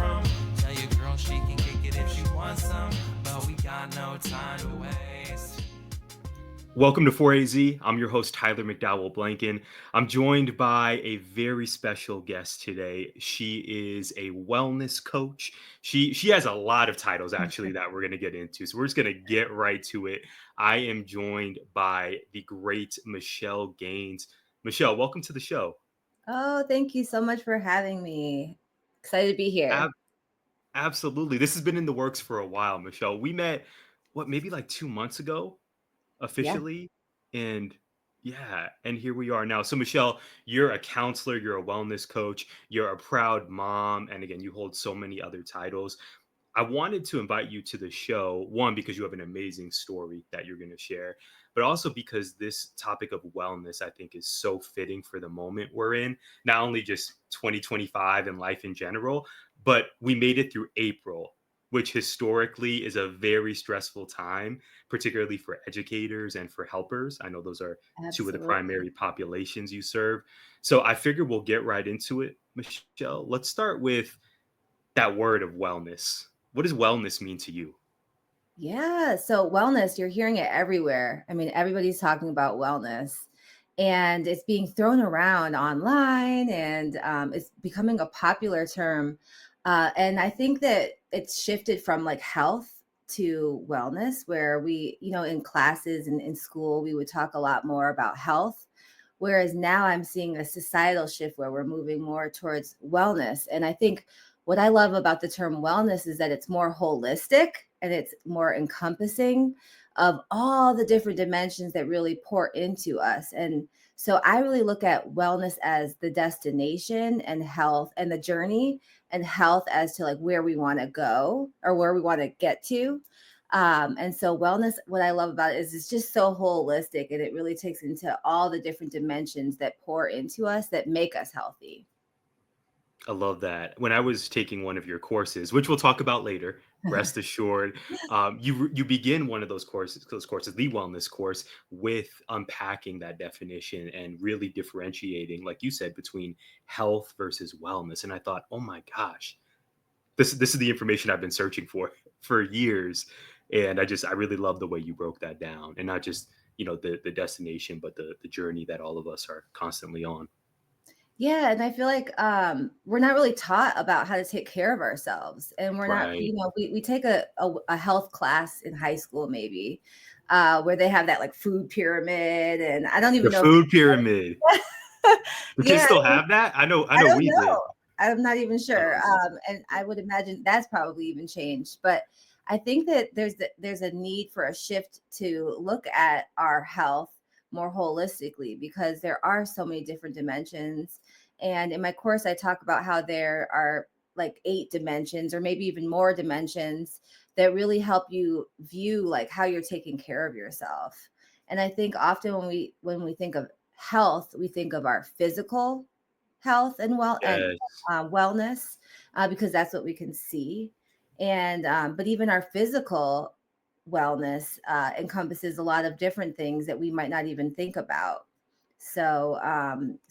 from. Tell your girl she can kick it if she wants some, but we got no time to waste. Welcome to 4AZ. I'm your host, Tyler McDowell Blanken. I'm joined by a very special guest today. She is a wellness coach. She has a lot of titles actually that we're going to get into. So we're just going to get right to it. I am joined by the great Michele Gaines. Michele, welcome to the show. Oh, thank you so much for having me. Excited to be here. Ab- Absolutely. This has been in the works for a while, Michele. We met, maybe like 2 months ago? Yeah, Officially. And yeah, and here we are now. So, Michele, you're a counselor, you're a wellness coach, you're a proud mom. And again, you hold so many other titles. I wanted to invite you to the show, one, because you have an amazing story that you're going to share, but also because this topic of wellness, I think, is so fitting for the moment we're in, not only just 2025 and life in general, but we made it through April, which historically is a very stressful time, particularly for educators and for helpers. I know those are two of the absolutely. primary populations you serve. So I figure we'll get right into it, Michele. Let's start with that word of wellness. What does wellness mean to you? Yeah, so wellness, you're hearing it everywhere. I mean, everybody's talking about wellness and it's being thrown around online and it's becoming a popular term. And I think that it's shifted from like health to wellness, where we, in classes and in school, we would talk a lot more about health. Whereas now I'm seeing a societal shift where we're moving more towards wellness. And I think what I love about the term wellness is that it's more holistic and it's more encompassing of all the different dimensions that really pour into us. And so I really look at wellness as the destination and health and the journey, and health as to like where we want to go or where we want to get to. And so wellness, what I love about it is it's just so holistic and it really takes into all the different dimensions that pour into us that make us healthy. I love that. When I was taking one of your courses, which we'll talk about later, rest assured, you begin one of those courses, the wellness course, with unpacking that definition and really differentiating, like you said, between health versus wellness. And I thought, oh my gosh, this is the information I've been searching for years. And I really love the way you broke that down, and not just the destination, but the journey that all of us are constantly on. Yeah, and I feel like we're not really taught about how to take care of ourselves, and we're not, Right. we take a health class in high school maybe, where they have that like food pyramid, and I don't The even know food pyramid. if Do kids yeah, still have that? I I know don't we did. know. I'm not even sure. Um, And I would imagine that's probably even changed. But I think that there's a need for a shift to look at our health more holistically, because there are so many different dimensions. And in my course, I talk about how there are like 8 dimensions or maybe even more dimensions that really help you view like how you're taking care of yourself. And I think often when we think of health, we think of our physical health and yes. wellness, because that's what we can see. And but even our physical wellness encompasses a lot of different things that we might not even think about. So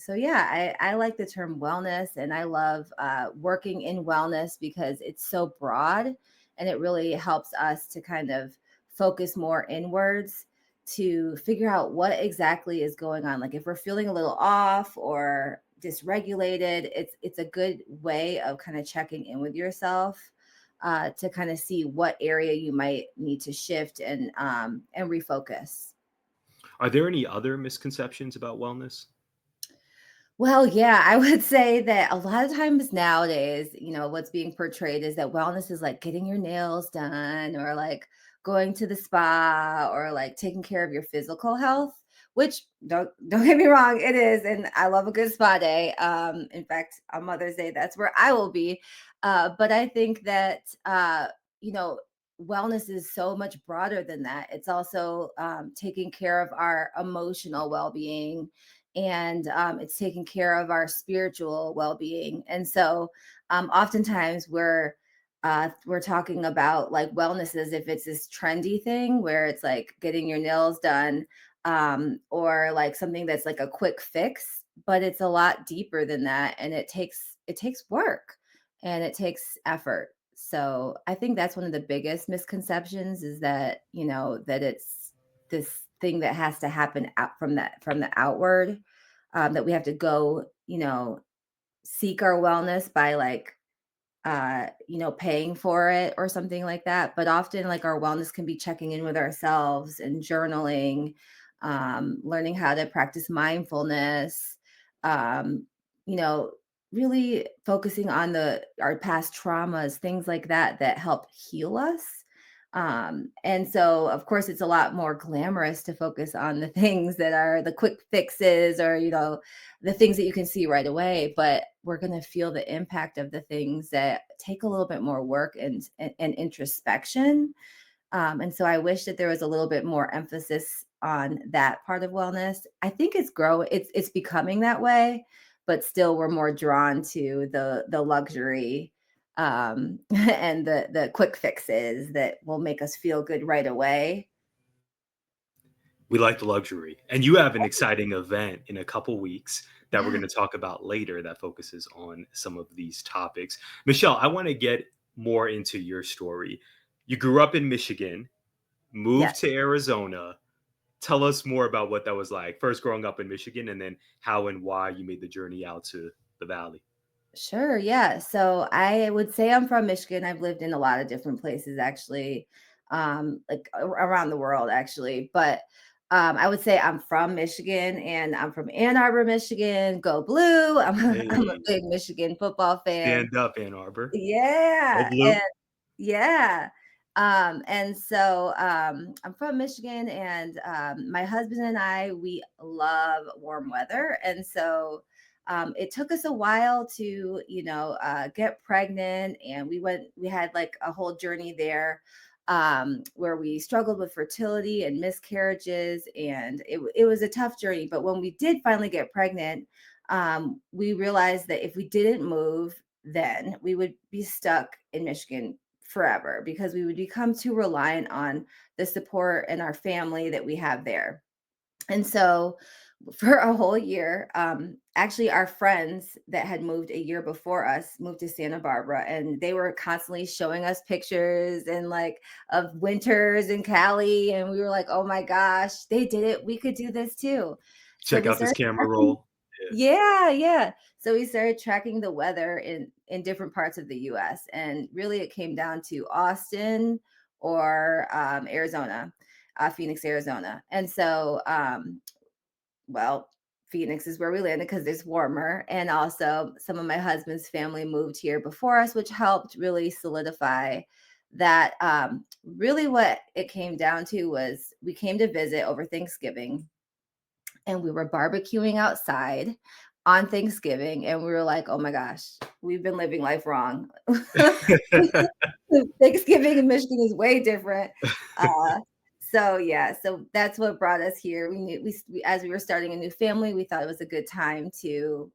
yeah, I like the term wellness, and I love working in wellness because it's so broad, and it really helps us to kind of focus more inwards to figure out what exactly is going on. Like if we're feeling a little off or dysregulated, it's a good way of kind of checking in with yourself, to kind of see what area you might need to shift and refocus. Are there any other misconceptions about wellness? Well, yeah, I would say that a lot of times nowadays, what's being portrayed is that wellness is like getting your nails done or like going to the spa or like taking care of your physical health, which don't get me wrong, it is. And I love a good spa day. In fact, on Mother's Day, that's where I will be. But I think that you know, wellness is so much broader than that. It's also taking care of our emotional well-being, and it's taking care of our spiritual well-being. And so oftentimes we're talking about like wellness as if it's this trendy thing where it's like getting your nails done, or like something that's like a quick fix, but it's a lot deeper than that, and it takes work. and it takes effort. So I think that's one of the biggest misconceptions is that, that it's this thing that has to happen out from the outward, that we have to go, seek our wellness by like paying for it or something like that. But often, like, our wellness can be checking in with ourselves and journaling, learning how to practice mindfulness, um, you know, really focusing on our past traumas, things like that that help heal us. And so, of course, it's a lot more glamorous to focus on the things that are the quick fixes or, the things that you can see right away, but we're going to feel the impact of the things that take a little bit more work and introspection. And so I wish that there was a little bit more emphasis on that part of wellness. I think it's becoming that way, but still we're more drawn to the luxury, and the quick fixes that will make us feel good right away. We like the luxury. And you have an exciting event in a couple weeks that we're Yeah. going to talk about later that focuses on some of these topics. Michelle, I want to get more into your story. You grew up in Michigan, moved Yes. to Arizona. Tell us more about what that was like. First, growing up in Michigan, and then how and why you made the journey out to the valley. Sure. Yeah. So I would say I'm from Michigan. I've lived in a lot of different places actually, like around the world actually. But I would say I'm from Michigan and I'm from Ann Arbor, Michigan. Go Blue. I'm a Hey, big Michigan football fan. stand up, Ann Arbor. Go Yeah. blue. Yeah. And so I'm from Michigan, and my husband and I, we love warm weather. And so it took us a while to, get pregnant. And we had like a whole journey there, where we struggled with fertility and miscarriages. And it was a tough journey. But when we did finally get pregnant, we realized that if we didn't move, then we would be stuck in Michigan forever because we would become too reliant on the support and our family that we have there. And so for a whole year, actually, our friends that had moved a year before us moved to Santa Barbara, and they were constantly showing us pictures and like of winters in Cali. And we were like, oh my gosh, they did it. We could do this too. So Check we out this started camera tracking. roll. Yeah. Yeah, yeah. So we started tracking the weather in different parts of the US, and really it came down to Austin or Arizona, Phoenix, Arizona. And so well, Phoenix is where we landed because it's warmer. And also, some of my husband's family moved here before us, which helped really solidify that. Really, what it came down to was we came to visit over Thanksgiving, and we were barbecuing outside on Thanksgiving. And we were like, oh my gosh, we've been living life wrong. Thanksgiving in Michigan is way different. Uh, so yeah, so that's what brought us here. We knew as we were starting a new family, we thought it was a good time to,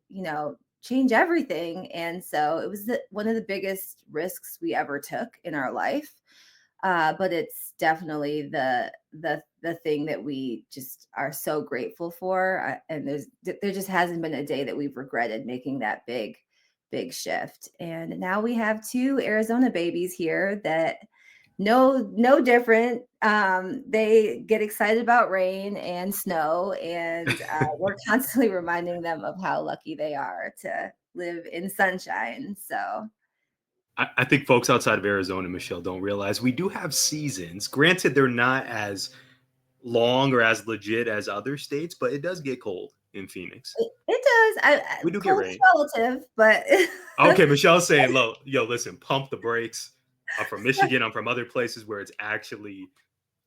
change everything. And so it was one of the biggest risks we ever took in our life. But it's definitely the thing that we just are so grateful for. And there just hasn't been a day that we've regretted making that big shift. And now we have two Arizona babies here that no different. They get excited about rain and snow, and we're constantly reminding them of how lucky they are to live in sunshine. So I think folks outside of Arizona, Michelle, don't realize we do have seasons. Granted, they're not as long or as legit as other states, but it does get cold in Phoenix. it does. We do get Cold is rain. relative, but Okay, Michelle's saying, "Look, yo, listen, pump the brakes." I'm from Michigan. I'm from other places where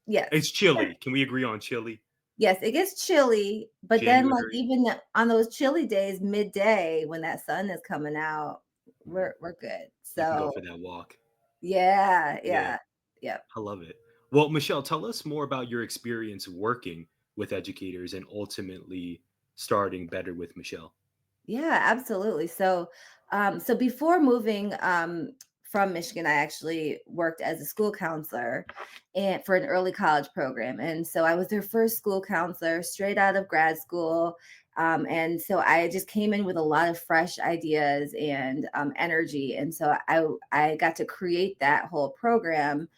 yes. it's chilly. Can we agree on chilly? Yes, it gets chilly, but then, like, January, even on those chilly days, midday, when that sun is coming out, mm, we're good. you can go So, for that walk. yeah, Yeah, yeah, yep. I love it. Well, Michelle, tell us more about your experience working with educators and ultimately starting Better with Michelle. Yeah, absolutely. So before moving from Michigan, I actually worked as a school counselor and for an early college program. And so I was their first school counselor straight out of grad school. And so I just came in with a lot of fresh ideas and energy. And so I got to create that whole program,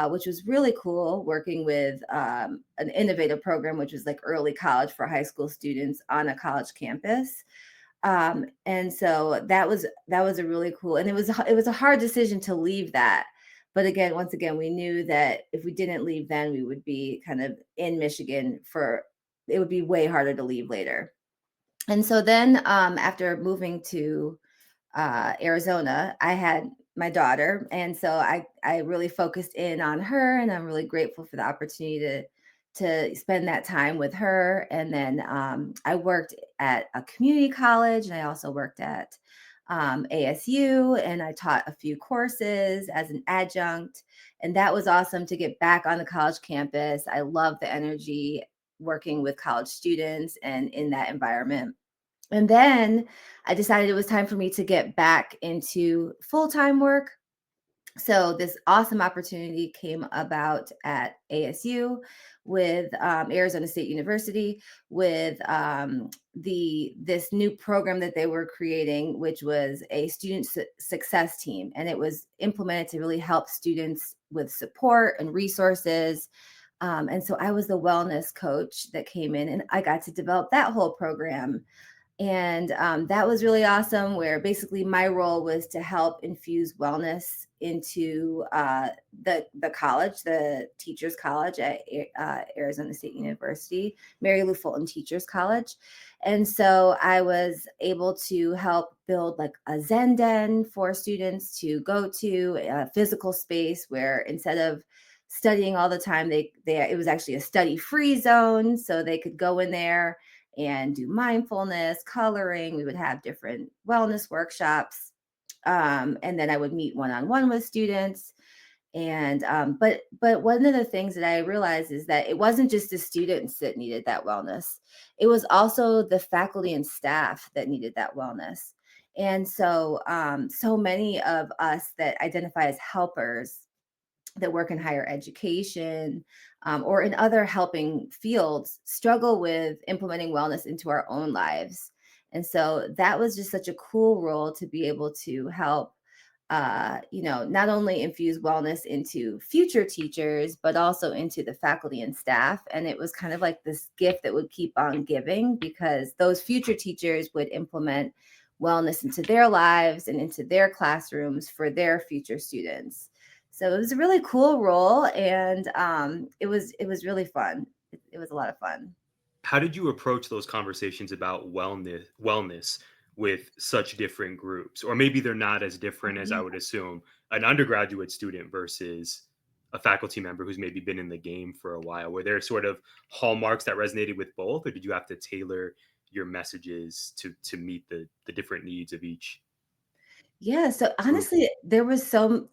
which was really cool, working with an innovative program, which was like early college for high school students on a college campus. And so that was a really cool, and it was a hard decision to leave that. But again, once again, we knew that if we didn't leave then, we would be kind of in Michigan for it would be way harder to leave later. And so then after moving to Arizona, I had my daughter, and so I really focused in on her, and I'm really grateful for the opportunity to spend that time with her. And then I worked at a community college, and I also worked at ASU, and I taught a few courses as an adjunct, and that was awesome to get back on the college campus. I love the energy working with college students and in that environment. And then I decided it was time for me to get back into full time work. So this awesome opportunity came about at ASU with Arizona State University with the this new program that they were creating, which was a student success team, and it was implemented to really help students with support and resources. And so I was the wellness coach that came in, and I got to develop that whole program. And that was really awesome, where basically my role was to help infuse wellness into the college, the Teachers College at Arizona State University, Mary Lou Fulton Teachers College. And so I was able to help build like a Zen den for students to go to, a physical space where instead of studying all the time, they it was actually a study free zone, so they could go in there and do mindfulness, coloring. We would have different wellness workshops. And then I would meet one on one with students. And but one of the things that I realized is that it wasn't just the students that needed that wellness. It was also the faculty and staff that needed that wellness. And so so many of us that identify as helpers that work in higher education or in other helping fields struggle with implementing wellness into our own lives. And so that was just such a cool role to be able to help, not only infuse wellness into future teachers, but also into the faculty and staff. And it was kind of like this gift that would keep on giving, because those future teachers would implement wellness into their lives and into their classrooms for their future students. So it was a really cool role, and it was really fun. It was a lot of fun. How did you approach those conversations about wellness with such different groups? Or maybe they're not as different as I Yeah. would assume an undergraduate student versus a faculty member who's maybe been in the game for a while. Were there sort of hallmarks that resonated with both, or did you have to tailor your messages to meet the different needs of each Yeah, so group? honestly, there was so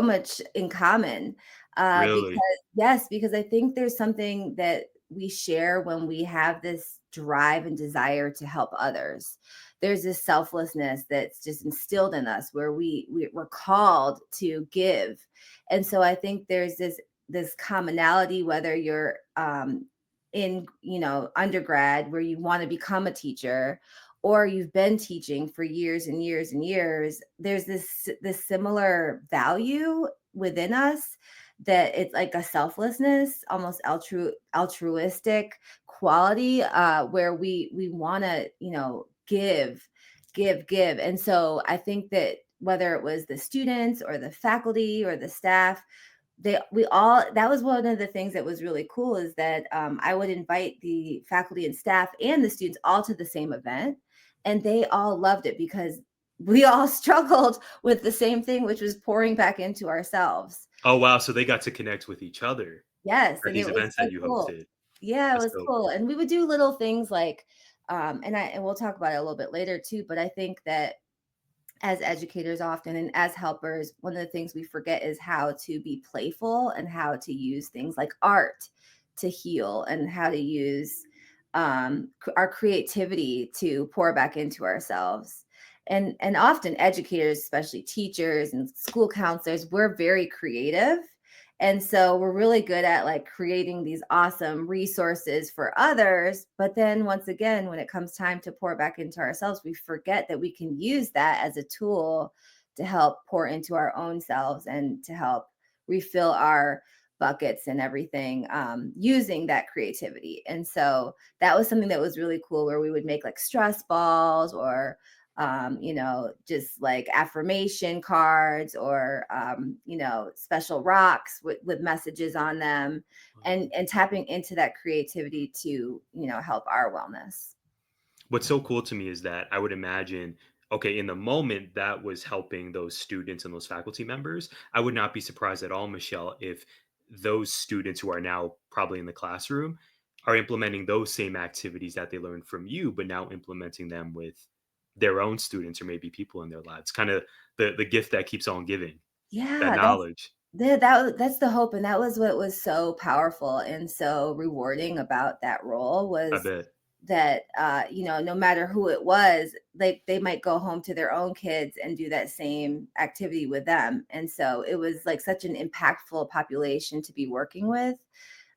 much in common, because Really? yes, because I think there's something that we share when we have this drive and desire to help others. There's this selflessness that's just instilled in us, where we're called to give. And so I think there's this commonality, whether you're in, undergrad, where you want to become a teacher, or you've been teaching for years and years and years. There's this similar value within us, that it's like a selflessness, almost altruistic quality, where we want to, give. And so I think that whether it was the students or the faculty or the staff, they we all that was one of the things that was really cool, is that I would invite the faculty and staff and the students all to the same event, and they all loved it, because we all struggled with the same thing, which was pouring back into ourselves. Oh, wow. So they got to connect with each other Yes, at and it these was events so that you cool. hosted. Yeah, it That's was so cool, cool. and we would do little things like, and we'll talk about it a little bit later too, but I think that as educators often, and as helpers, one of the things we forget is how to be playful, and how to use things like art to heal, and how to use our creativity to pour back into ourselves. And often educators, especially teachers and school counselors, we're very creative, and so we're really good at like creating these awesome resources for others, but then once again when it comes time to pour back into ourselves, we forget that we can use that as a tool to help pour into our own selves and to help refill our buckets and everything, using that creativity. And so that was something that was really cool, where we would make like stress balls, or just like affirmation cards, or special rocks with messages on them, and tapping into that creativity to, help our wellness. What's so cool to me is that I would imagine, okay, in the moment that was helping those students and those faculty members, I would not be surprised at all, Michelle, if those students who are now probably in the classroom are implementing those same activities that they learned from you, but now implementing them with their own students or maybe people in their lives. Kind of the gift that keeps on giving, that Yeah, knowledge. that's the hope, and that was what was so powerful and so rewarding about that role, I was bet. that no matter who it was, they might go home to their own kids and do that same activity with them. And so it was like such an impactful population to be working with.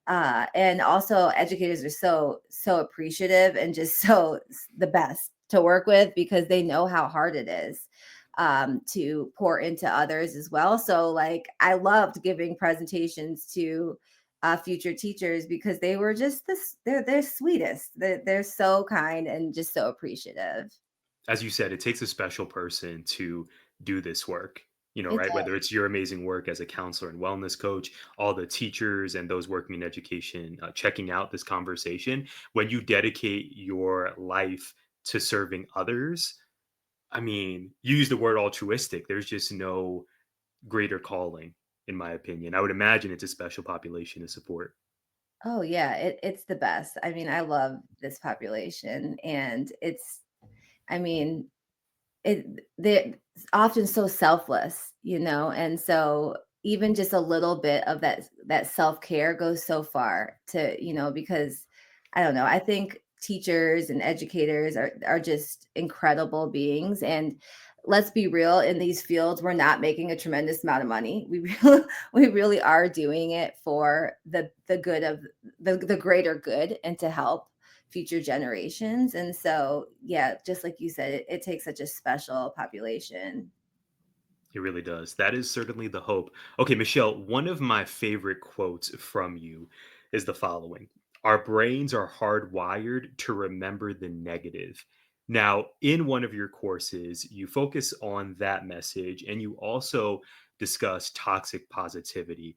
And also educators are so appreciative and just the best to work with, because they know how hard it is, to pour into others as well. So like I loved giving presentations to future teachers, because they were just they're sweetest, they're so kind and just so appreciative. As you said, it takes a special person to do this work, It right? Whether does. it's your amazing work as a counselor and wellness coach, all the teachers and those working in education checking out this conversation, when you dedicate your life to serving others, I mean, you use the word altruistic. There's just no greater calling, in my opinion. I would imagine it's a special population to support. Oh yeah, it's the best. I mean, I love this population, and I mean, they're often so selfless, and so even just a little bit of that self-care goes so far to, because I don't know, I think teachers and educators are just incredible beings. And let's be real, in these fields we're not making a tremendous amount of money. We really are doing it for the good of the greater good, and to help future generations. And so, yeah, just like you said, it takes such a special population. It really does. That is certainly the hope. Okay, Michelle, one of my favorite quotes from you is the following: Our brains are hardwired to remember the negative. Now, in one of your courses, you focus on that message and you also discuss toxic positivity.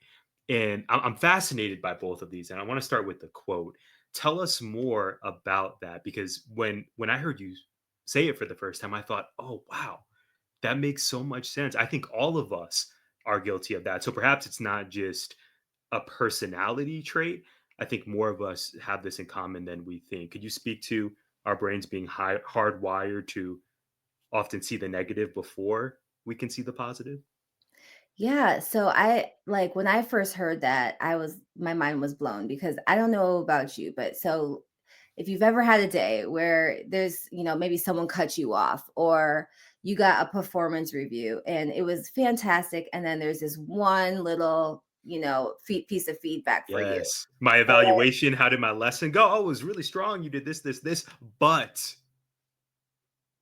And I'm fascinated by both of these. And I want to start with the quote. Tell us more about that, because when I heard you say it for the first time, I thought, oh, wow, that makes so much sense. I think all of us are guilty of that. So perhaps it's not just a personality trait. I think more of us have this in common than we think. Could you speak to our brains being hardwired to often see the negative before we can see the positive? Yeah, so I like when I first heard that, my mind was blown, because I don't know about you, but so if you've ever had a day where there's, maybe someone cut you off, or you got a performance review and it was fantastic, and then there's this one little, piece of feedback for you. Yes. My evaluation, how did my lesson go? Oh, it was really strong. You did this, this, this, but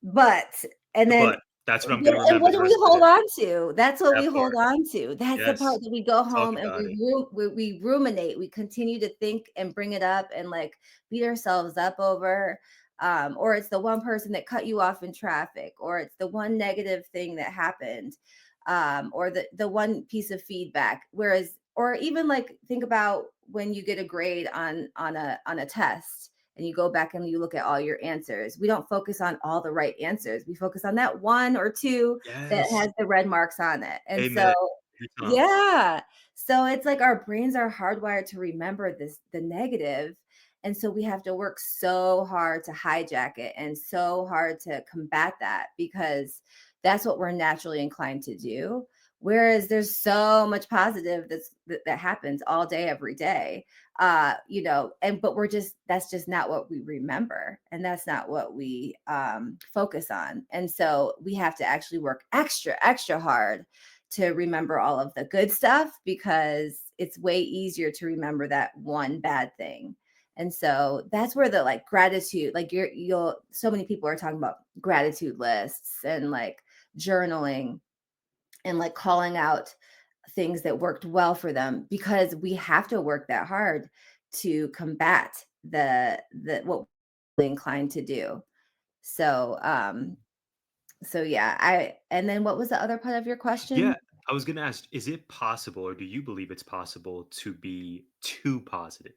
But and then but that's what I'm what gonna and remember what the do we rest of the hold day. on to? That's what we That hold part. on to. That's the part Yes. that we go Talk home and about it. we ruminate. We continue to think and bring it up and like beat ourselves up over. Or it's the one person that cut you off in traffic, or it's the one negative thing that happened, or the one piece of feedback. Whereas, or even like think about when you get a grade on a test, and you go back and you look at all your answers. We don't focus on all the right answers. We focus on that one or two that Yes. has the red marks on it. And so, Amen. Every time. yeah. So it's like our brains are hardwired to remember the negative. And so we have to work so hard to hijack it and so hard to combat that, because that's what we're naturally inclined to do. Whereas there's so much positive that happens all day, every day. And but we're just that's just not what we remember, and that's not what we focus on. And so we have to actually work extra hard to remember all of the good stuff, because it's way easier to remember that one bad thing. And so that's where the like gratitude, like you'll so many people are talking about gratitude lists and like journaling and like calling out things that worked well for them, because we have to work that hard to combat the what we're inclined to do. So yeah, I and then what was the other part of your Yeah, question? I was going to ask, is it possible, or do you believe it's possible to be too positive?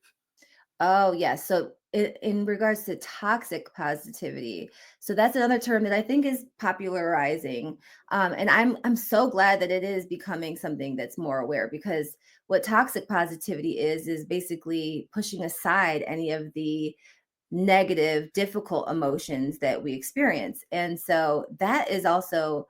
Oh, yes. So in regards to toxic positivity, so that's another term that I think is popularizing, and I'm so glad that it is becoming something that's more aware, because what toxic positivity is basically pushing aside any of the negative, difficult emotions that we experience. And so that is also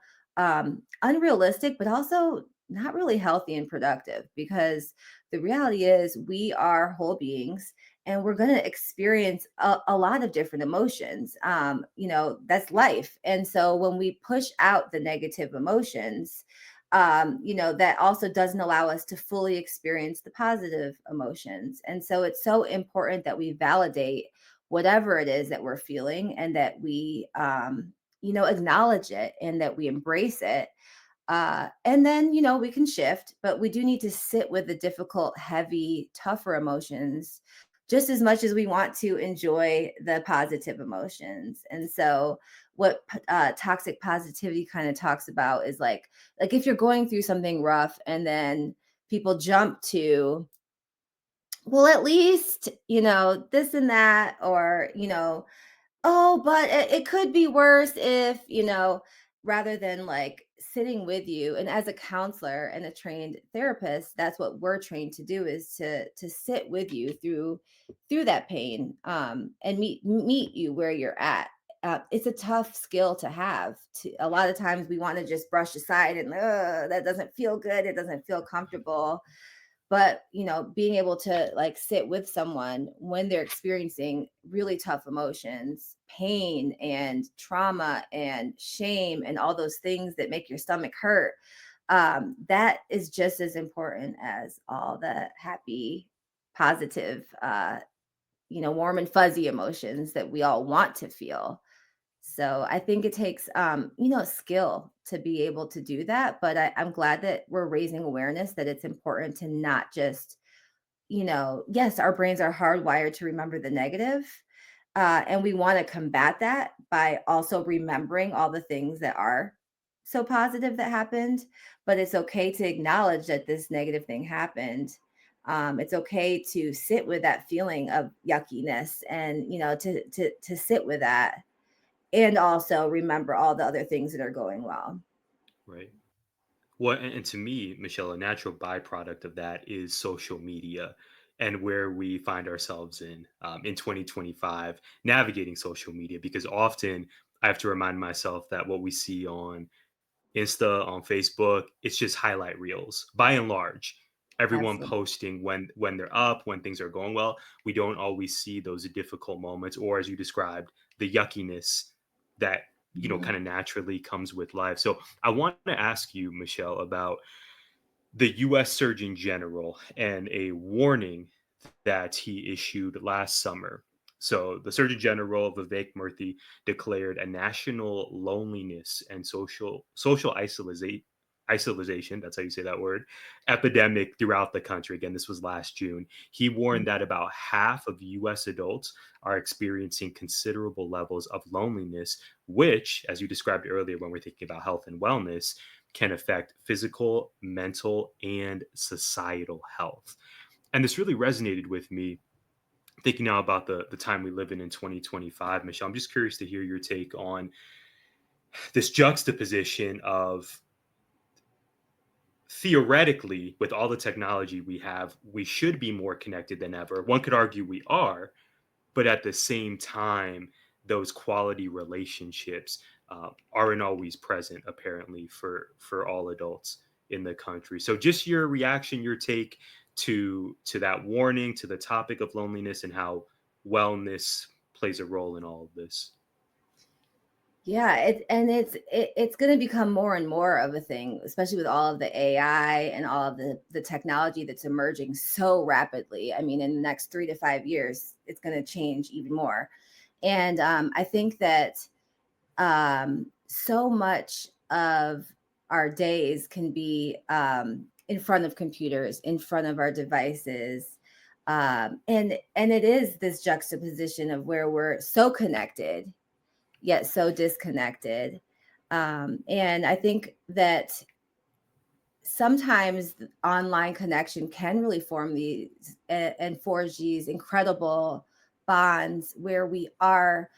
unrealistic, but also not really healthy and productive, because the reality is we are whole beings and we're going to experience a lot of different emotions. That's life. And so when we push out the negative emotions, that also doesn't allow us to fully experience the positive emotions. And so it's so important that we validate whatever it is that we're feeling, and that we acknowledge it and that we embrace it. And then we can shift, but we do need to sit with the difficult, heavy, tougher emotions just as much as we want to enjoy the positive emotions. And so what toxic positivity kind of talks about is like if you're going through something rough and then people jump to, well, at least this and that, or oh, but it could be worse if, rather than like sitting with you. And as a counselor and a trained therapist, that's what we're trained to do, is to sit with you through that pain, and meet you where you're at. It's a tough skill to have. A lot of times we want to just brush aside and that doesn't feel good. It doesn't feel comfortable. But being able to like sit with someone when they're experiencing really tough emotions, pain and trauma and shame and all those things that make your stomach hurt, that is just as important as all the happy, positive, warm and fuzzy emotions that we all want to feel. So I think it takes skill to be able to do that. But I'm glad that we're raising awareness that it's important to not just, yes, our brains are hardwired to remember the negative. And we want to combat that by also remembering all the things that are so positive that happened. But it's okay to acknowledge that this negative thing happened. It's okay to sit with that feeling of yuckiness, and to sit with that, and also remember all the other things that are going well. Right. Well, and to me, Michelle, a natural byproduct of that is social media and where we find ourselves in 2025 navigating social media, because often I have to remind myself that what we see on Insta, on Facebook, it's just highlight reels. By and large, everyone Absolutely. posting when they're up, when things are going well. We don't always see those difficult moments, or as you described, the yuckiness that Mhm. kind of naturally comes with life. So I want to ask you, Michelle, about the US Surgeon General and a warning that he issued last summer. So, the Surgeon General Vivek Murthy declared a national loneliness and social isolation, that's how you say that word, epidemic throughout the country. Again, this was last June. He warned that about half of US adults are experiencing considerable levels of loneliness, which, as you described earlier when we're thinking about health and wellness, can affect physical, mental, and societal health. And this really resonated with me thinking now about the time we live in 2025. Michelle, I'm just curious to hear your take on this juxtaposition of, theoretically, with all the technology we have, we should be more connected than ever. One could argue we are, but at the same time, those quality relationships aren't always present, apparently, for all adults. in the country. So just your reaction, your take to that warning, to the topic of loneliness, and how wellness plays a role in all of this. Yeah, it's going to become more and more of a thing, especially with all of the AI and all of the technology that's emerging so rapidly. I mean, in the next 3 to 5 years, it's going to change even more. And I think that so much of our days can be in front of computers, in front of our devices. And it is this juxtaposition of where we're so connected yet so disconnected. And I think that sometimes the online connection can really form these and forge these incredible bonds where we are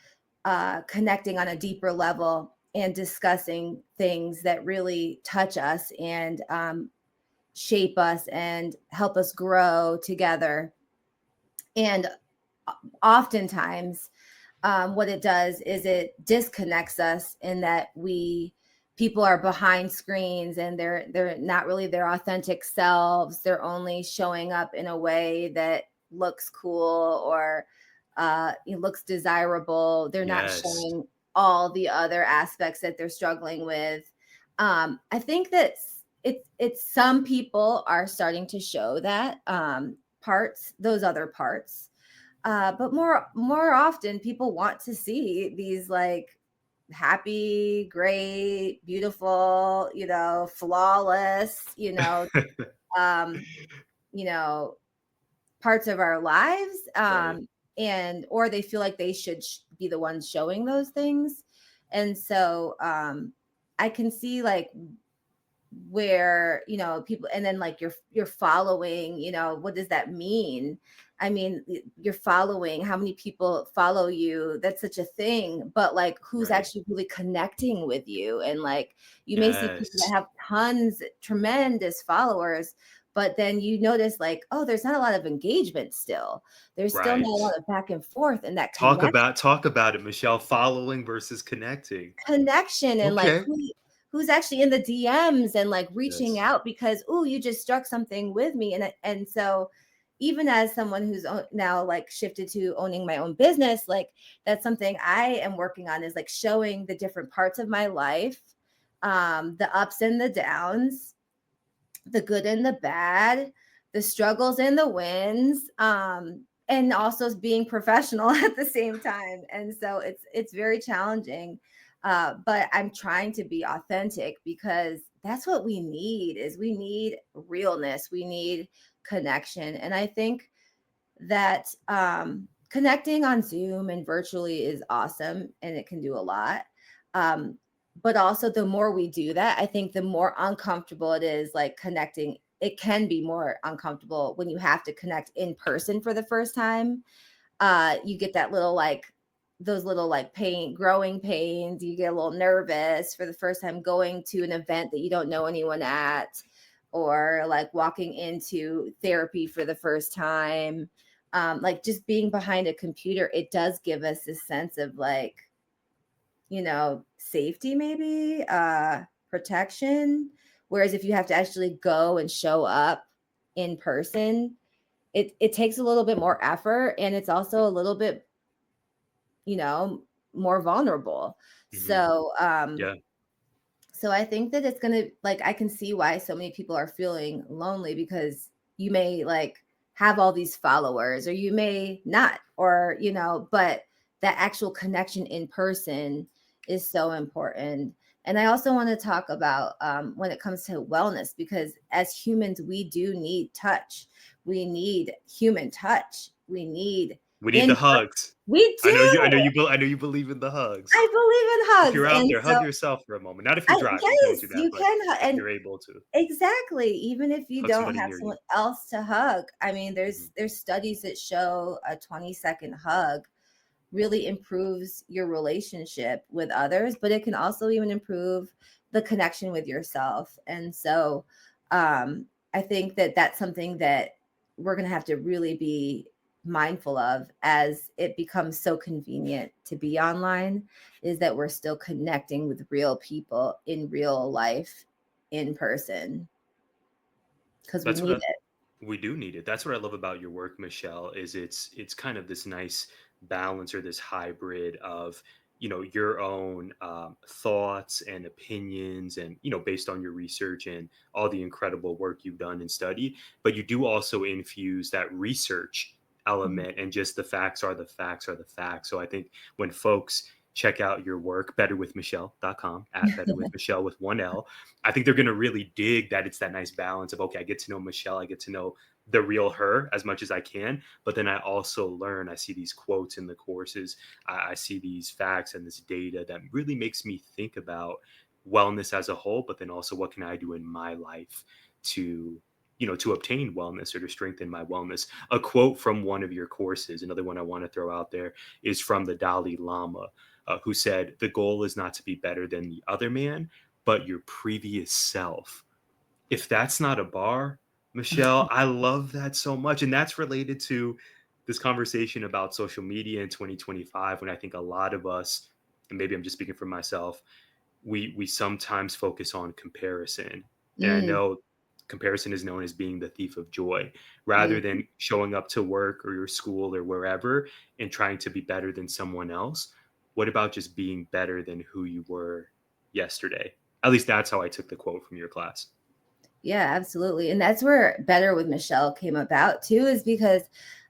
connecting on a deeper level and discussing things that really touch us and shape us and help us grow together. And oftentimes, what it does is it disconnects us in that people are behind screens and they're not really their authentic selves. They're only showing up in a way that looks cool or it looks desirable. They're not Yes. showing all the other aspects that they're struggling with. I think that it's some people are starting to show that parts, those other parts, but more often people want to see these like happy, great, beautiful, flawless, um, you know, parts of our lives. Right. And or they feel like they should be the ones showing those things. And so I can see like where people, and then like you're following, what does that mean? I mean, you're following, how many people follow you, that's such a thing, but like who's Right. actually really connecting with you? And like you may see people that Yes. have tons, tremendous followers, but then you notice like, oh, there's not a lot of engagement still, there's still not a Right. lot of back and forth, and that Talk about it, Michelle. Following versus connecting. connection and like Okay. who's actually in the DMs and like reaching Yes. out because you just struck something with me. And so even as someone who's now like shifted to owning my own business, like that's something I am working on, is like showing the different parts of my life, the ups and the downs, the good and the bad, the struggles and the wins, and also being professional at the same time. And so it's very challenging, but I'm trying to be authentic because that's what we need. Is we need realness, we need connection, and I think that connecting on Zoom and virtually is awesome and it can do a lot. Um, but also, the more we do that, I think the more uncomfortable it is, like connecting. It can be more uncomfortable when you have to connect in person for the first time. You get that little like those little like growing pains. You get a little nervous for the first time going to an event that you don't know anyone at, or like walking into therapy for the first time. Like just being behind a computer, it does give us this sense of like, safety, maybe, protection. Whereas if you have to actually go and show up in person, it takes a little bit more effort, and it's also a little bit, you know, more vulnerable. Hmm. Yeah. So I think that it's gonna, like, I can see why so many people are feeling lonely, because you may like have all these followers, or you may not, or but that actual connection in person is so important. And I also want to talk about when it comes to wellness, because as humans, we do need touch. We need human touch. We need We need the in. hugs. We I know you. I know do. you. I know you believe in the hugs. I believe in If hugs, you're out and there, so hug yourself for a moment. Not if you're driving, don't yes, do that. you But can, if and you're able to, exactly, even if you hug don't somebody have near you. someone else to hug. I mean, Hmm. there's studies that show a 20-second hug really improves your relationship with others, but it can also even improve the connection with yourself. And so I think that that's something that we're going to have to really be mindful of as it becomes so convenient to be online, is that we're still connecting with real people in real life in person. because we That's need what it. we do need it. That's what I love about your work, Michelle, is it's kind of this nice balance or this hybrid of, your own thoughts and opinions and, based on your research and all the incredible work you've done and studied, but you do also infuse that research Mhm. element and just the facts are the facts are the facts. So I think when folks check out your work, betterwithmichelle.com, at betterwithmichelle with one L, I think they're going to really dig that it's that nice balance of, okay, I get to know Michelle, I get to know the real her as much as I can. But then I also learn, I see these quotes in the courses, I see these facts and this data that really makes me think about wellness as a whole, but then also what can I do in my life to, to obtain wellness or to strengthen my wellness. A quote from one of your courses, another one I want to throw out there, is from the Dalai Lama, who said, the goal is not to be better than the other man, but your previous self. If that's not a bar, Michelle, I love that so much. And that's related to this conversation about social media in 2025, when I think a lot of us, and maybe I'm just speaking for myself, we sometimes focus on comparison. And I Mm, know comparison is known as being the thief of joy, rather mhm. than showing up to work or your school or wherever and trying to be better than someone else. What about just being better than who you were yesterday? At least that's how I took the quote from your class. Yeah, absolutely. And that's where Better with Michelle came about too, is because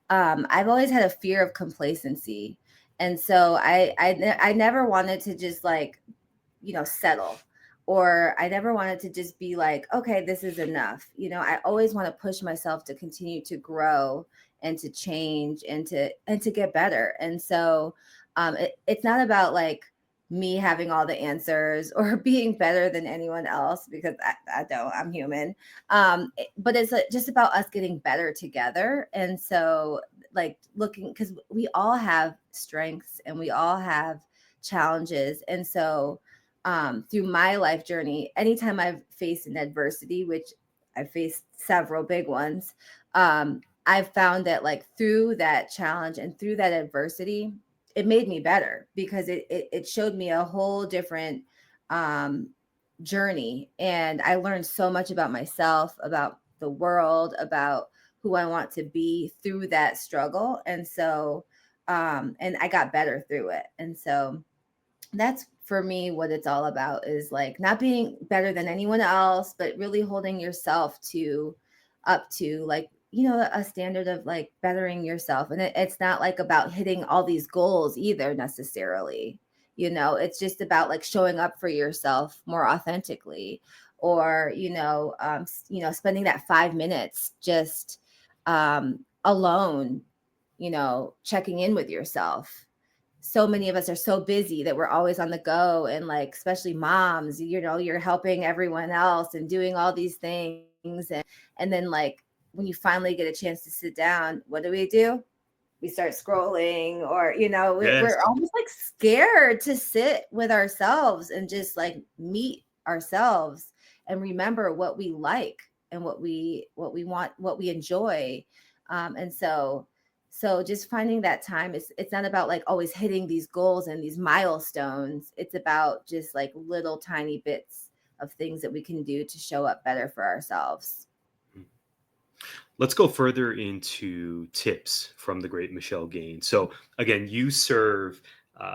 I've always had a fear of complacency. And so I never wanted to just like, settle, or I never wanted to just be like, okay, this is enough. I always want to push myself to continue to grow and to change and to get better. And so it's not about like me having all the answers or being better than anyone else, because I don't, I'm human. But it's just about us getting better together. And so like looking, because we all have strengths and we all have challenges. And so through my life journey, anytime I've faced an adversity, which I've faced several big ones, I've found that like through that challenge and through that adversity, it made me better, because it showed me a whole different um, journey. And I learned so much about myself, about the world, about who I want to be through that struggle. And so, and I got better through it. And so, that's for me what it's all about, is like not being better than anyone else, but really holding yourself to up to like, a standard of like bettering yourself. And it's not like about hitting all these goals either necessarily. It's just about like showing up for yourself more authentically, or spending that 5 minutes just alone, checking in with yourself. So many of us are so busy that we're always on the go, and like especially moms, you're helping everyone else and doing all these things, and then like when you finally get a chance to sit down, what do? We start scrolling, or we're Yes. almost like scared to sit with ourselves and just like meet ourselves and remember what we like and what we want, what we enjoy. And so just finding that time, it's not about like always hitting these goals and these milestones. It's about just like little tiny bits of things that we can do to show up better for ourselves. Let's go further into tips from the great Michelle Gaines. So, again, you serve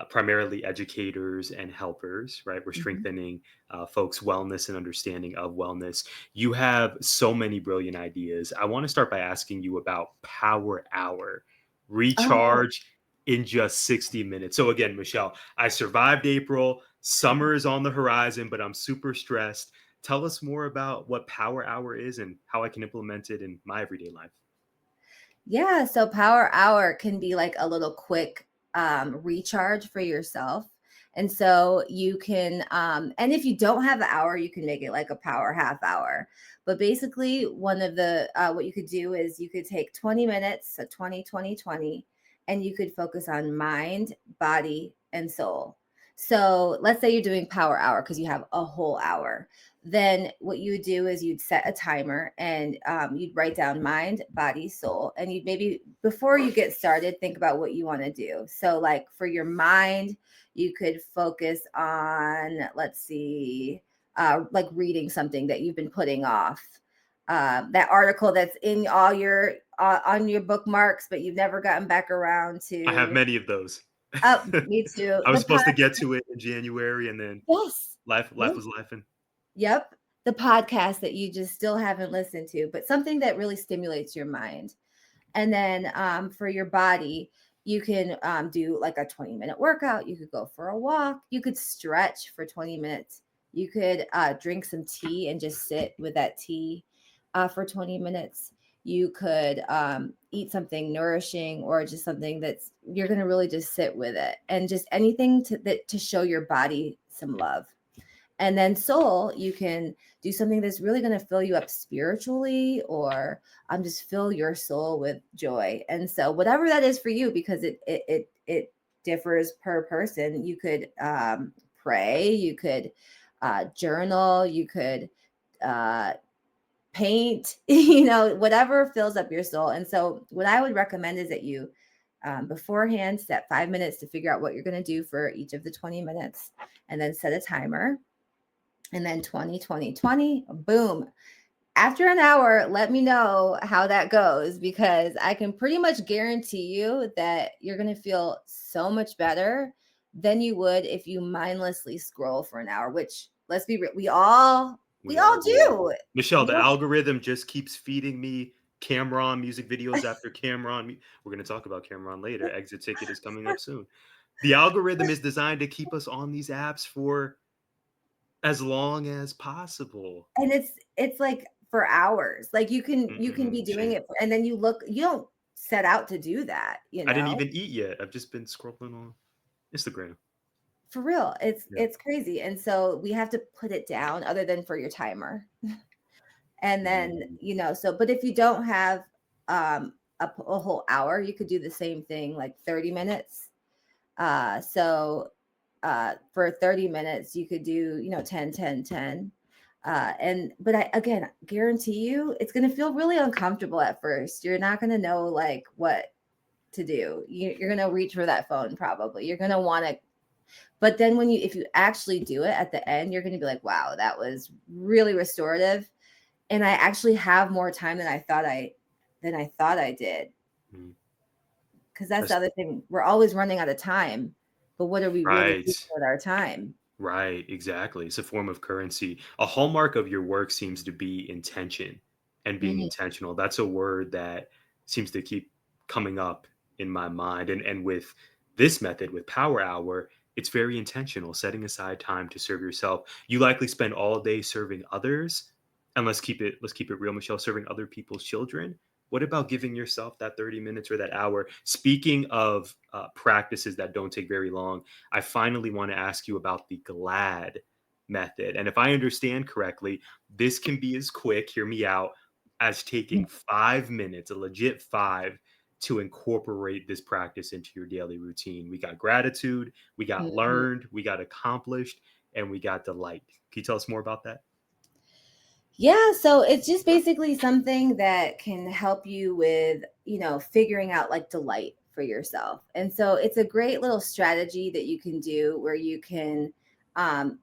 primarily educators and helpers, right? We're Mhm. strengthening folks' wellness and understanding of wellness. You have so many brilliant ideas. I want to start by asking you about Power Hour, Oh, recharge in just 60 minutes. So, again, Michelle, I survived April. Summer is on the horizon, but I'm super stressed. Tell us more about what Power Hour is and how I can implement it in my everyday life. yeah. So Power Hour can be like a little quick recharge for yourself. And so you can, and if you don't have the hour, you can make it like a power half hour. But basically, one of the, what you could do is you could take 20 minutes, so 20, 20, 20, and you could focus on mind, body, and soul. So let's say you're doing Power Hour because you have a whole hour. Then what you would do is you'd set a timer, and you'd write down mind, body, soul. And you'd maybe, before you get started, think about what you want to do. So, like for your mind, you could focus on, let's see, like reading something that you've been putting off. that article that's in all your on your bookmarks, but you've never gotten back around I have to. many of those. Oh, me too. I was The supposed to pod, get to it in January, and then yes, life yes, was laughing. yep. The podcast that you just still haven't listened to, but something that really stimulates your mind. And then for your body, you can do like a 20-minute workout. You could go for a walk. You could stretch for 20 minutes. You could drink some tea and just sit with that tea for 20 minutes. You could eat something nourishing, or just something that's you're going to really just sit with it, and just anything to show your body some love. And then soul, you can do something that's really going to fill you up spiritually, or just fill your soul with joy. And so whatever that is for you, because it differs per person. You could pray, you could journal, you could uh, paint, whatever fills up your soul. And so what I would recommend is that you beforehand set 5 minutes to figure out what you're going to do for each of the 20 minutes, and then set a timer, and then 20, 20, 20, boom. After an hour, let me know how that goes, because I can pretty much guarantee you that you're going to feel so much better than you would if you mindlessly scroll for an hour, which, let's be real, we We all all do. do. Michelle, We the all, algorithm just keeps feeding me Cameron music videos after Cameron. We're going to talk about Cameron later. Exit Ticket is coming up soon. The algorithm is designed to keep us on these apps for as long as possible. and it's like for hours. Like you can be doing Shame. it and then you don't set out to do that, I didn't even eat yet. I've just been scrolling on Instagram. for real. it's Yeah. it's crazy. And so we have to put it down, other than for your timer. And then Mhm. so, but if you don't have a whole hour, you could do the same thing, like 30 minutes. So for 30 minutes you could do 10, 10, 10. And but I again guarantee you it's going to feel really uncomfortable at first. You're not going to know like what to do. You're going to reach for that phone, probably. You're going to want to. But then if you actually do it at the end, you're going to be like, wow, that was really restorative, and I actually have more time than I thought I did. Mhm. Because that's the That's other thing. We're always running out of time. But what are we really right. doing with our time? Right, exactly. It's a form of currency. A hallmark of your work seems to be intention and being Mhm. intentional. That's a word that seems to keep coming up in my mind. And with this method, with Power Hour, it's very intentional, setting aside time to serve yourself. You likely spend all day serving others, and let's keep it real, Michelle, serving other people's children. What about giving yourself that 30 minutes or that hour? Speaking of practices that don't take very long, I finally want to ask you about the GLAD method. And if I understand correctly, this can be as quick, hear me out, as taking 5 minutes, a legit five, to incorporate this practice into your daily routine. We got gratitude, we got Mhm. learned, we got accomplished, and we got delight. Can you tell us more about that? Yeah, so it's just basically something that can help you with, figuring out like delight for yourself. And so it's a great little strategy that you can do, where you can,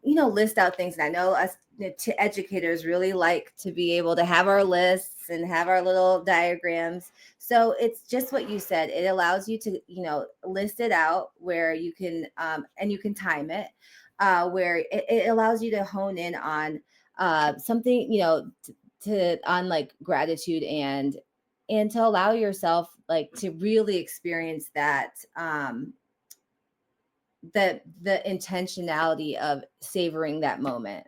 list out things. And I know us educators really like to be able to have our lists and have our little diagrams. So it's just what you said. It allows you to, list it out, where you can, and you can time it, where it allows you to hone in on something, to on like gratitude, and to allow yourself like to really experience that the intentionality of savoring that moment.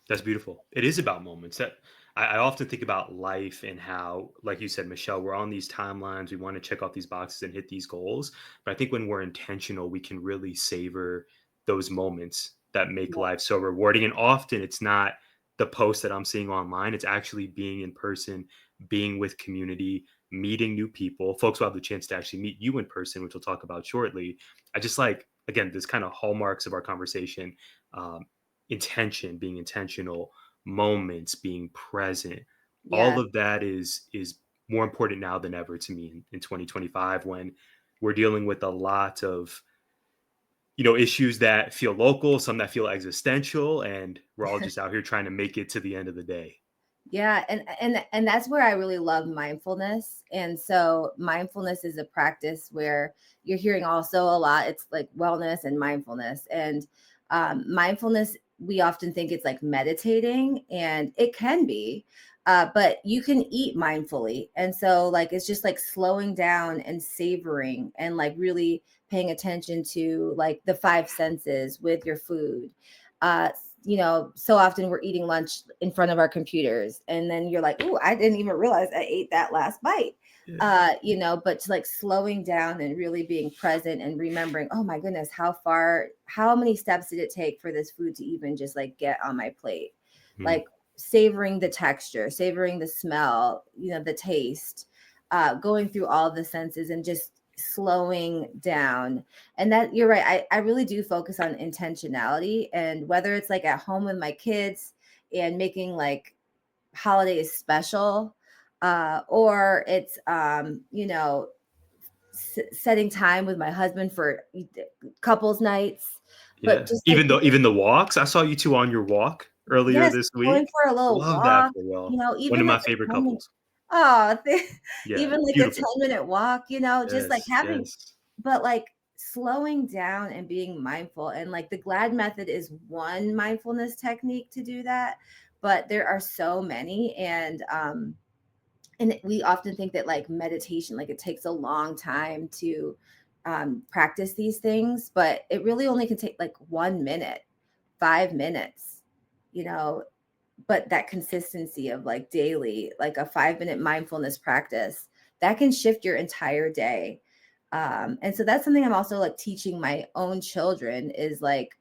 That's beautiful. It is about moments. That I often think about life and how, like you said, Michelle, we're on these timelines. We want to check off these boxes and hit these goals. But I think when we're intentional, we can really savor those moments that make Yeah. life so rewarding. And often it's not the post that I'm seeing online. It's actually being in person, being with community, meeting new people, folks who have the chance to actually meet you in person, which we'll talk about shortly. I just like, again, this kind of hallmarks of our conversation. Intention, being intentional, moments, being present. All Yeah. of that is more important now than ever to me in 2025, when we're dealing with a lot of issues that feel local, some that feel existential, and we're all just out here trying to make it to the end of the day. Yeah, and that's where I really love mindfulness. And so mindfulness is a practice where you're hearing also a lot. It's like wellness and mindfulness. And mindfulness, we often think it's like meditating, and it can be, but you can eat mindfully. And so like it's just like slowing down and savoring and like really paying attention to like the five senses with your food. Uh, so often we're eating lunch in front of our computers, and then you're like, "Oh, I didn't even realize I ate that last bite." Yeah. But to like slowing down and really being present and remembering, oh my goodness, how many steps did it take for this food to even just like get on my plate? Hmm. Like savoring the texture, savoring the smell, the taste, going through all the senses and just slowing down. And that, you're right, I really do focus on intentionality, and whether it's like at home with my kids and making like holidays special, or it's setting time with my husband for couples nights, but Yeah. just like Even the walks. I saw you two on your walk earlier yes, this going week. for a little Love that walk, for y'all. One even of like my a favorite 10-minute, couples. oh, Yeah. even like a Beautiful. 10-minute walk, just like Yes. having, Yes. but like slowing down and being mindful. And like the GLAD method is one mindfulness technique to do that, but there are so many. And we often think that like meditation, like it takes a long time to practice these things, but it really only can take like 1 minute, 5 minutes, you know, but that consistency of like daily, like a 5-minute mindfulness practice that can shift your entire day. And so that's something I'm also like teaching my own children is like,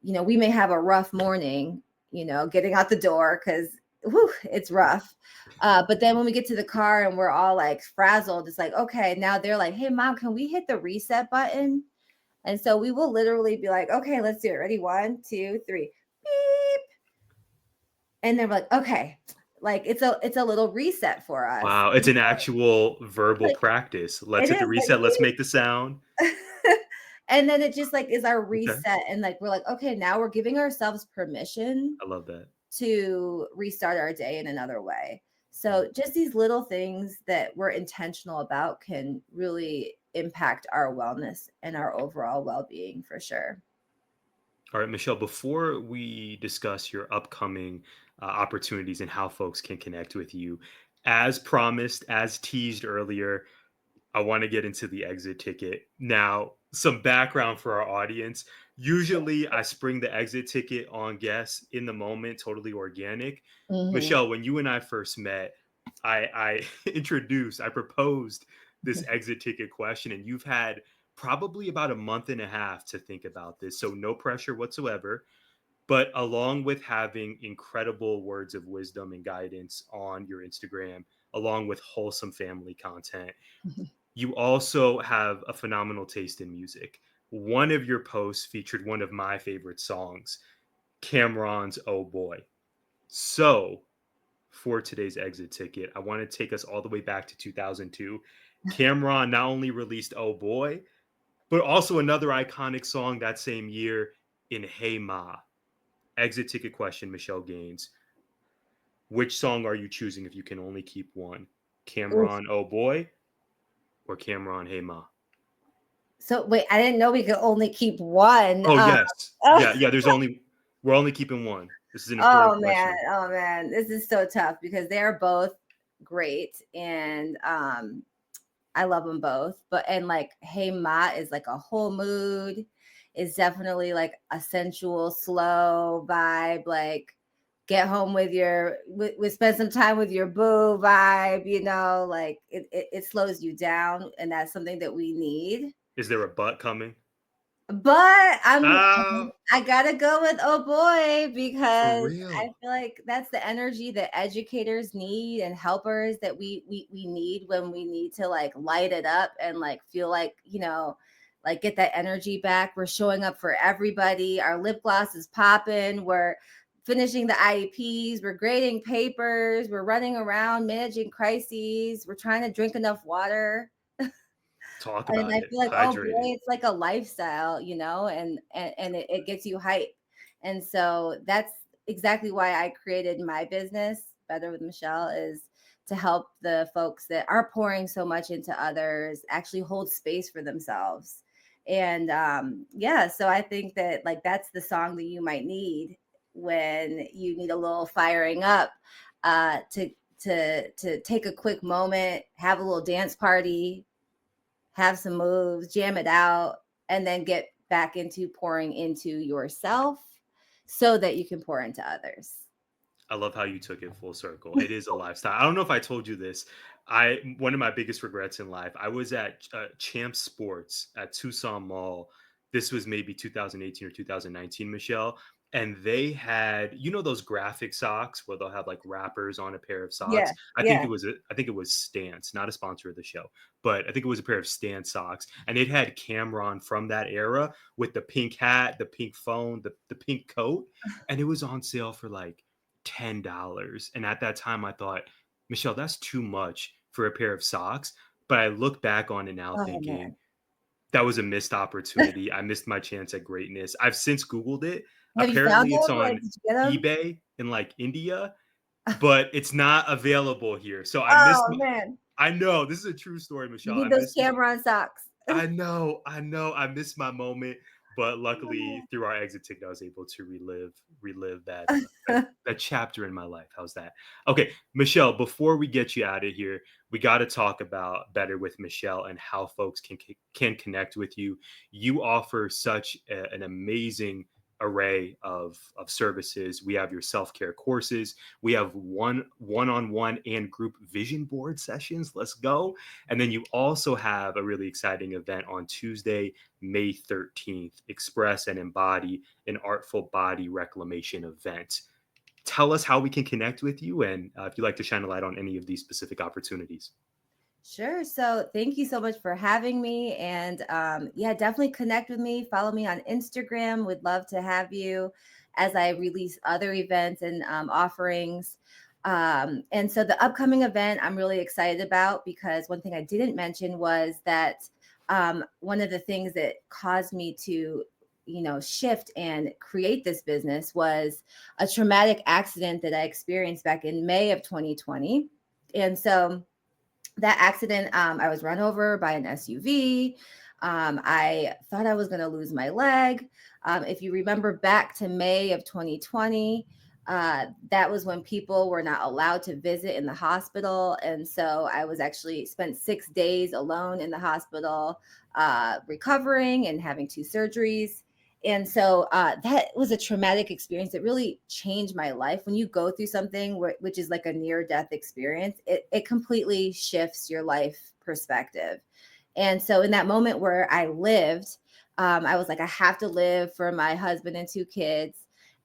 we may have a rough morning, getting out the door because it's rough. But then when we get to the car and we're all like frazzled, it's like, okay, now they're like, hey, mom, can we hit the reset button? And so we will literally be like, okay, let's do it. Ready? 1, 2, 3, beep. And they're like, okay, like it's a little reset for us. Wow. It's an actual verbal Like practice. Let's it hit the is like reset. Let's make the sound. and then it just like is our Okay. reset. And like we're like, okay, now we're giving ourselves permission I love that. to restart our day in another way. Mm. So just these little things that we're intentional about can really impact our wellness and our overall well-being for sure. All right, Michelle, before we discuss your upcoming opportunities and how folks can connect with you, as promised, as teased earlier, I want to get into the exit ticket. Now, some background for our audience. Usually, I spring the exit ticket on guests in the moment, totally organic. Mhm. Michelle, when you and I first met, I I proposed this exit ticket question, and you've had probably about a month and a half to think about this. So, no pressure whatsoever. But along with having incredible words of wisdom and guidance on your Instagram, along with wholesome family content, you also have a phenomenal taste in music. One of your posts featured one of my favorite songs, Cameron's Oh Boy. So, for today's exit ticket, I want to take us all the way back to 2002. Cameron not only released Oh Boy, but also another iconic song that same year in Hey Ma. Exit ticket question, Michelle Gaines. Which song are you choosing if you can only keep one? Oof. Cameron Oh Boy or Cameron Hey Ma? So wait, I didn't know we could only keep one. Oh, yes. Oh, Yeah, yeah, we're only keeping one. This is an important oh man, question. oh man, this is so tough because they're both great, and I love them both. But and like Hey Ma is like a whole mood. Is definitely like a sensual, slow vibe, like get home with spend some time with your boo vibe, like it slows you down, and that's something that we need. Is there a butt coming? But Ah, I gotta go with oh boy for because I real. feel like that's the energy that educators need and helpers that we need when we need to like light it up and like feel like like get that energy back. We're showing up for everybody. Our lip gloss is popping. We're finishing the IEPs. We're grading papers. We're running around managing crises. We're trying to drink enough water. Talk And about I it. feel like, oh boy, Hydrated. it's like a lifestyle, and it gets you hype. And so that's exactly why I created my business, Better with Michelle, is to help the folks that are pouring so much into others actually hold space for themselves. And yeah, so I think that like that's the song that you might need when you need a little firing up, to take a quick moment, have a little dance party, have some moves, jam it out, and then get back into pouring into yourself so that you can pour into others. I love how you took it full circle. It is a lifestyle. I don't know if I told you this. I One of my biggest regrets in life. I was at Champ Sports at Tucson Mall. This was maybe 2018 or 2019, Michelle. And they had, those graphic socks where they'll have like wrappers on a pair of Yeah, socks. yeah. I think it was Stance, not a sponsor of the show, but I think it was a pair of Stance socks. And it had Cameron from that era with the pink hat, the pink phone, the pink coat. And it was on sale for like $10. And at that time, I thought, Michelle, that's too much for a pair of socks. But I look back on it now Oh thinking man. that was a missed opportunity. I missed my chance at greatness. I've since Googled it. Have you found Apparently, it's them? Like, on did you get them? eBay in like India, but it's not available here. So Oh man. I know this is a true story, You Michelle. need those Cameron socks. I missed my moment, but luckily through our exit ticket, I was able to relive that chapter in my life. How's that? Okay, Michelle. Before we get you out of here, we got to talk about Better with Michelle and how folks can connect with you. You offer such an amazing array of services. We have your self-care courses. We have one-on-one and group vision board sessions. Let's go. And then you also have a really exciting event on Tuesday, May 13th, Express and Embody, an artful body reclamation event. Tell us how we can connect with you and if you'd like to shine a light on any of these specific opportunities. Sure. So thank you so much for having me. And yeah, definitely connect with me. Follow me on Instagram. Would love to have you as I release other events and offerings. And so the upcoming event I'm really excited about, because one thing I didn't mention was that one of the things that caused me to shift and create this business was a traumatic accident that I experienced back in May of 2020. And so that accident, I was run over by an SUV. I thought I was going to lose my leg. If you remember back to May of 2020, that was when people were not allowed to visit in the hospital. And so I was actually spent 6 days alone in the hospital, recovering and having two surgeries. And so that was a traumatic experience. It really changed my life. When you go through something which is like a near death experience, it completely shifts your life perspective. And so in that moment where I lived, I was like, I have to live for my husband and two kids,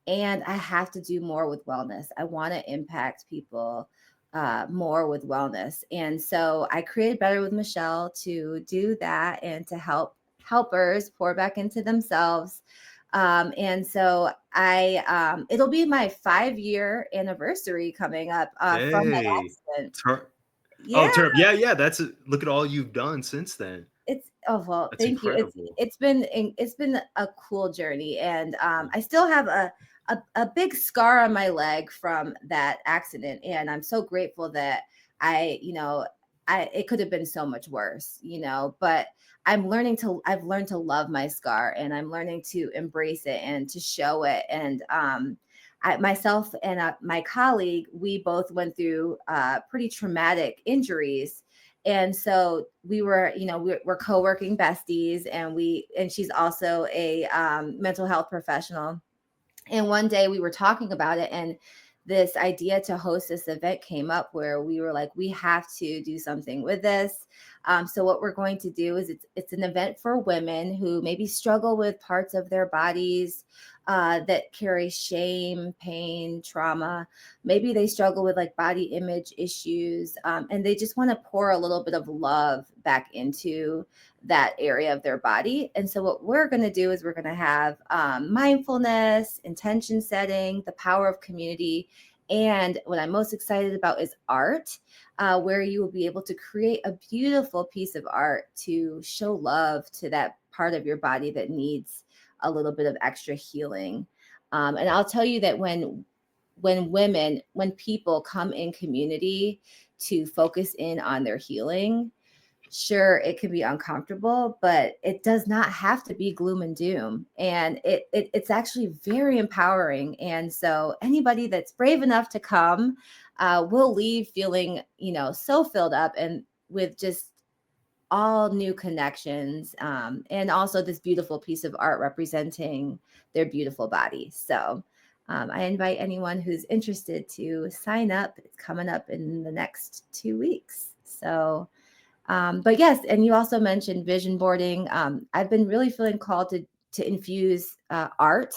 and I have to do more with wellness. I want to impact people more with wellness. And so I created Better with Michelle to do that and to help helpers pour back into themselves. And so it'll be my 5-year anniversary coming up from that Hey. accident. Tur- Yeah, oh, Turp. Yeah, yeah. Look at all you've done since then. oh well, That's thank you. incredible. It's been a cool journey, and I still have a big scar on my leg from that accident, and I'm so grateful that I you know I it could have been so much worse, but I've learned to love my scar, and I'm learning to embrace it and to show it. And myself and my colleague, we both went through pretty traumatic injuries. And so we're co-working besties, and she's also a mental health professional. And one day we were talking about it, and this idea to host this event came up, where we were like, we have to do something with this. So what we're going to do is it's an event for women who maybe struggle with parts of their bodies that carry shame, pain, trauma. Maybe they struggle with like body image issues, and they just want to pour a little bit of love back into that area of their body. And so what we're going to do is we're going to have mindfulness, intention setting, the power of community, And what I'm most excited about is art, where you will be able to create a beautiful piece of art to show love to that part of your body that needs a little bit of extra healing. And I'll tell you that when people come in community to focus in on their healing, sure, it can be uncomfortable, but it does not have to be gloom and doom. And it's actually very empowering. And so anybody that's brave enough to come will leave feeling, so filled up and with just all new connections, and also this beautiful piece of art representing their beautiful body. So I invite anyone who's interested to sign up. It's coming up in the next 2 weeks. So but yes, and you also mentioned vision boarding. I've been really feeling called to infuse art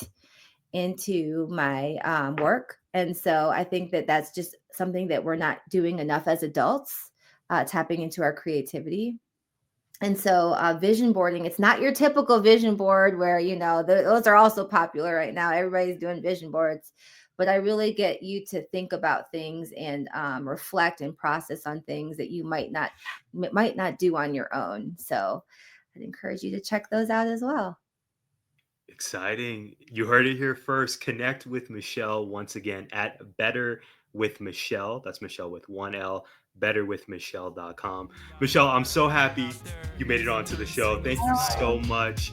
into my work, and so I think that that's just something that we're not doing enough as adults, tapping into our creativity. And so vision boarding, it's not your typical vision board where, those are also popular right now. Everybody's doing vision boards. But I really get you to think about things and reflect and process on things that you might not do on your own. So I'd encourage you to check those out as well. Exciting. You heard it here first. Connect with Michele once again at Better with Michele. That's Michele with one L, betterwithmichele.com. Michele, I'm so happy you made it onto the show. Thank you so Oh, much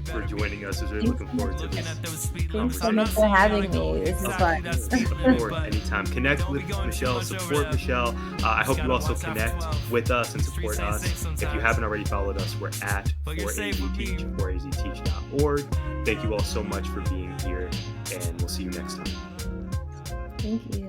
for joining us. I was really thanks, looking forward to this thanks so conversation. much for having me. This is Of fun. course, anytime. Connect with Michele, support Michele. I hope you also connect with us and support us. If you haven't already followed us, we're at 4AZTeach, 4azteach.org. Thank you all so much for being here, and we'll see you next time. Thank you.